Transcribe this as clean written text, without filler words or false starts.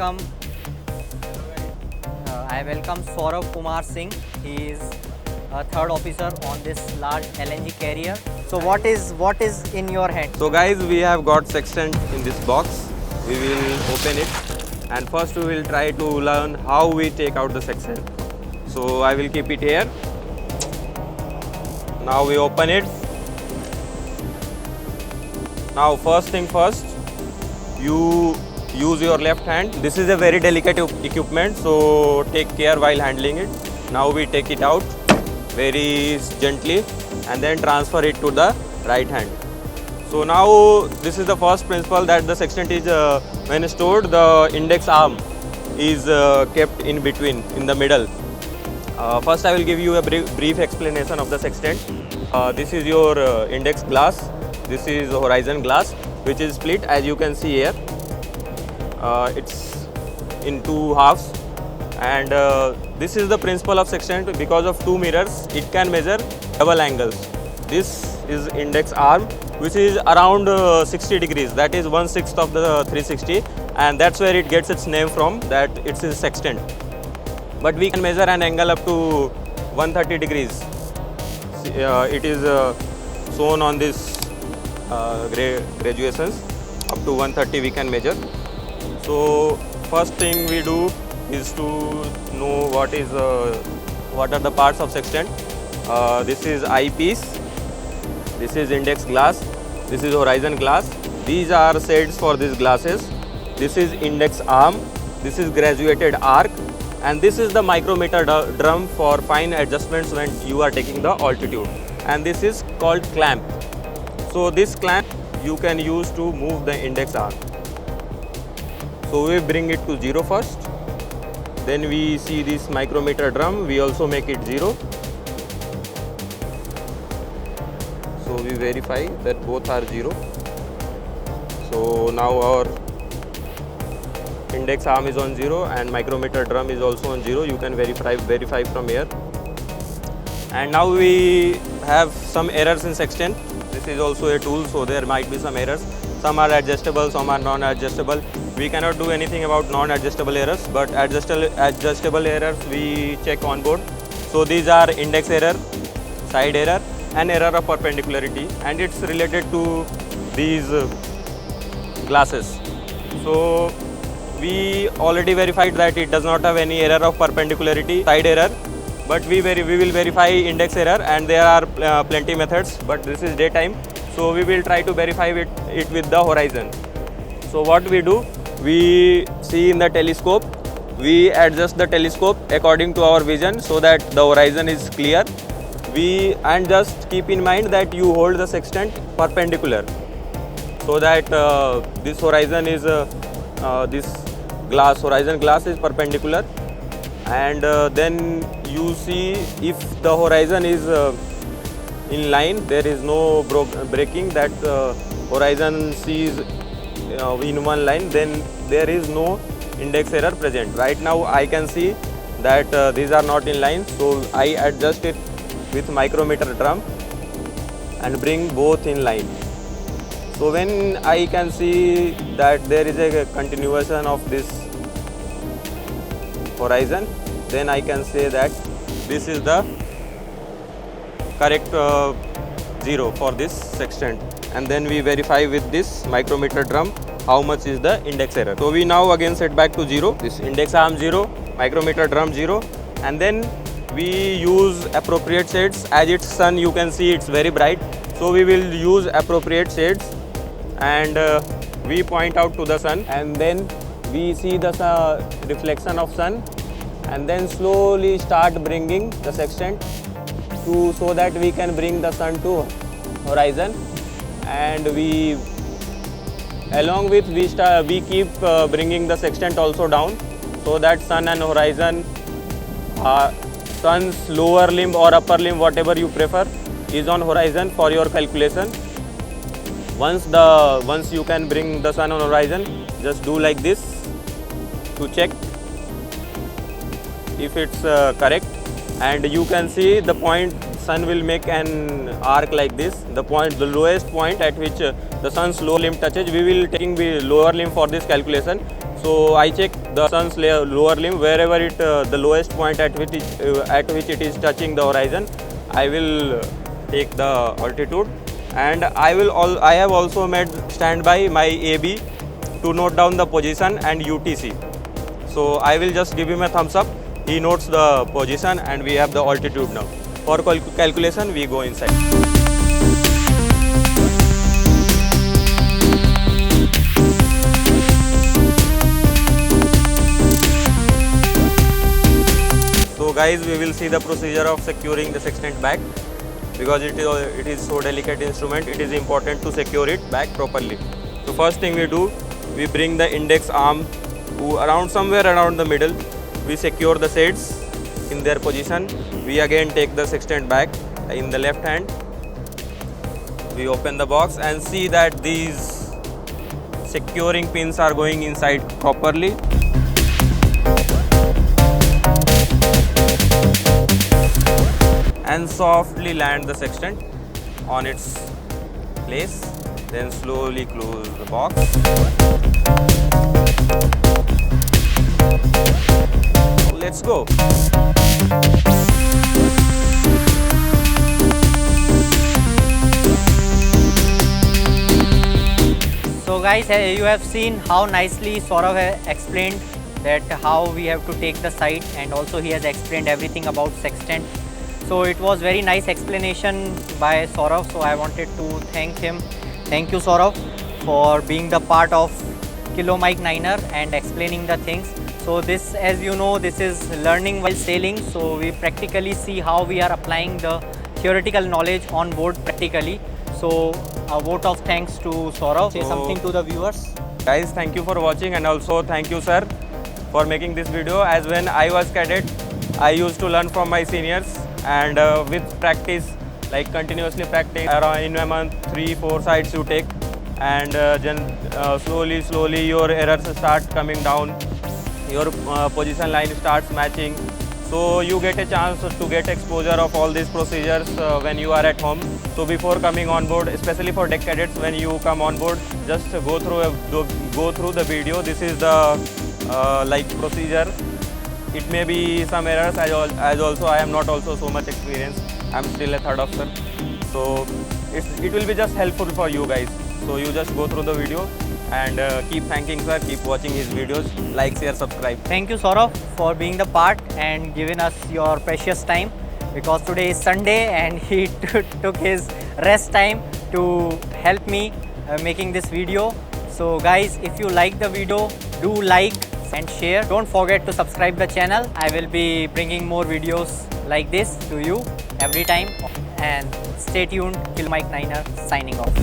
welcome I welcome Saurav Kumar Singh. He is a third officer on this large LNG carrier. So what is in your hand? So guys, we have got sextant in this box. We will open it and first we will try to learn how we take out the sextant. So I will keep it here. Now we open it. Now first thing first, you use your left hand. This is a very delicate equipment, so take care while handling it. Now we take it out very gently and then transfer it to the right hand. So now this is the first principle, that the sextant is when stored, the index arm is kept in between, in the middle. First I will give you a brief explanation of the sextant. This is your index glass. This is horizon glass, which is split as you can see here. It's in two halves, and this is the principle of sextant. Because of two mirrors, it can measure double angles. This is index arm, which is around 60 degrees, that is 1/6 of the 360, and that's where it gets its name from, that it's a sextant. But we can measure an angle up to 130 degrees. It is shown on this graduations. Up to 130 we can measure. So first thing we do is to know what are the parts of sextant. This is eyepiece, this is index glass, this is horizon glass. These are shades for these glasses. This is index arm, this is graduated arc, and this is the micrometer drum for fine adjustments when you are taking the altitude, and this is called clamp. So this clamp you can use to move the index arm. So we bring it to 0 first, then we see this micrometer drum, we also make it 0. So we verify that both are 0. So now our index arm is on 0 and micrometer drum is also on 0. You can verify from here. And now we have some errors in sextant. This is also a tool, so there might be some errors. Some are adjustable, some are non-adjustable. We cannot do anything about non-adjustable errors, but adjustable errors we check on board. So these are index error, side error, and error of perpendicularity, and it's related to these glasses. So we already verified that it does not have any error of perpendicularity, side error, but we will verify index error, and there are plenty methods, but this is daytime, so we will try to verify it with the horizon. So what we do, we see in the telescope, we adjust the telescope according to our vision so that the horizon is clear. And just keep in mind that you hold the sextant perpendicular, so that this horizon is this horizon glass is perpendicular, and then you see if the horizon is in line, there is no breaking, that horizon sees in one line, then there is no index error present. Right now I can see that these are not in line, so I adjust it with micrometer drum and bring both in line. So when I can see that there is a continuation of this horizon, then I can say that this is the correct 0 for this sextant. And then we verify with this micrometer drum how much is the index error. So we now again set back to 0, this index arm 0, micrometer drum 0, and then we use appropriate shades. As it's sun, you can see it's very bright, so we will use appropriate shades, and we point out to the sun, and then we see the reflection of sun, and then slowly start bringing the sextant so that we can bring the sun to horizon, and we keep bringing the sextant also down, so that sun and horizon, sun's lower limb or upper limb, whatever you prefer, is on horizon for your calculation. Once you can bring the sun on horizon, just do like this to check if it's correct, and you can see the point sun will make an arc like this. The lowest point at which the sun's lower limb touches, we will taking the lower limb for this calculation. So I check the sun's lower limb wherever the lowest point at which it is touching the horizon. I will take the altitude, and I have also made standby my AB to note down the position and UTC. So I will just give him a thumbs up. He notes the position and we have the altitude now. For calculation, we go inside. So guys, we will see the procedure of securing the sextant back, because it is so delicate instrument. It is important to secure it back properly. So first thing we do, we bring the index arm to somewhere around the middle. We secure the shades in their position. We again take the sextant back in the left hand. We open the box and see that these securing pins are going inside properly. And softly land the sextant on its place. Then slowly close the box. Let's go. So guys, you have seen how nicely Saurav has explained that how we have to take the site, and also he has explained everything about sextant. So it was very nice explanation by Saurav, so I wanted to thank him. Thank you, Saurav, for being the part of Kilo Mike Niner and explaining the things. So this, as you know, this is learning while sailing. So we practically see how we are applying the theoretical knowledge on board practically. So a vote of thanks to Saurav. Say something to the viewers. Guys, thank you for watching, and also thank you, sir, for making this video. As when I was cadet, I used to learn from my seniors, and with practice, like continuously practice, around in a month 3-4 sites you take, and slowly your errors start coming down, your position line starts matching, so you get a chance to get exposure of all these procedures when you are at home. So before coming on board, especially for deck cadets, when you come on board, just go through the video. This is the like procedure. It may be some errors, as also I am not also so much experienced. I am still a third officer, so it will be just helpful for you guys. So you just go through the video and keep thanking sir, keep watching his videos, like, share, subscribe. Thank you, Saurav, for being the part and giving us your precious time, because today is Sunday and he took his rest time to help me making this video. So guys, if you like the video, do like and share. Don't forget to subscribe the channel. I will be bringing more videos like this to you every time. And stay tuned. Kilo Mike Niner signing off.